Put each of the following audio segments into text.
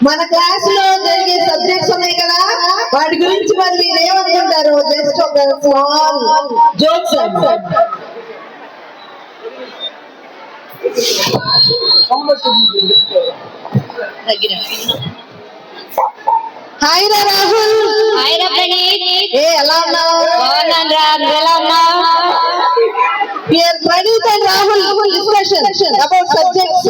మన క్లాస్ లో జరిగే సబ్జెక్ట్స్ ఉన్నాయి కదా, వాటి గురించి మరి మీరు ఏమనుకుంటారు? జస్ట్ ఒక స్మాల్ జోక్స్. హాయ్ రా రాహుల్. హాయ్ రా ప్రణీత్. ఎలా ఉన్నావు? బాగున్నాను రా, ఎలా ఉన్నావు? Here Pranit and Rahul discussion about subjects.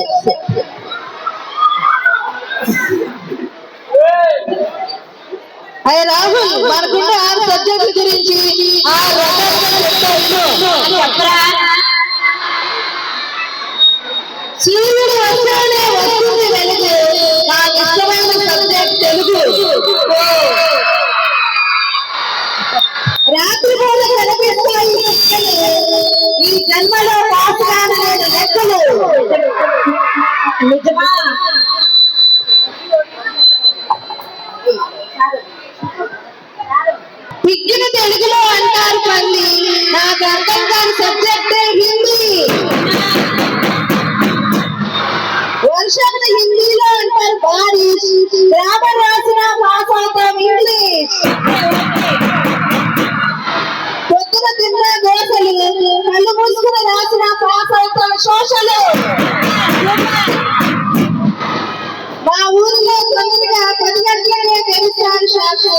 Hi Rahul, మనకున్న 6 సబ్జెక్టుల గురించి చెప్పరా. సూర్యుడు వస్తేనే వస్తుంది వెలుగు, నాకు ఇష్టమైన సబ్జెక్ట్ తెలుగు. రాత్రి పూట కనిపిస్తాయి ఈ జన్మలో పాస్ కాని లెక్కలు. నిజమా? పిగ్గిన తెలుగులో అంటారు పంది, నాకు అర్థం కాని సబ్జెక్టే హిందీ. వర్షాన్ని హిందీలో అంటారు బారిష్, గ్రామర్ రాసిన పాస్ అవుతాం ఇంగ్లీష్. పొద్దున తిన్న దోశలు, కళ్ళు మూసుకుని రాసిన పాస్ అవుతాం సోషలు. మా ఊరిలో తొందరగా 10 గంటలకే తెరుస్తాను షాపు,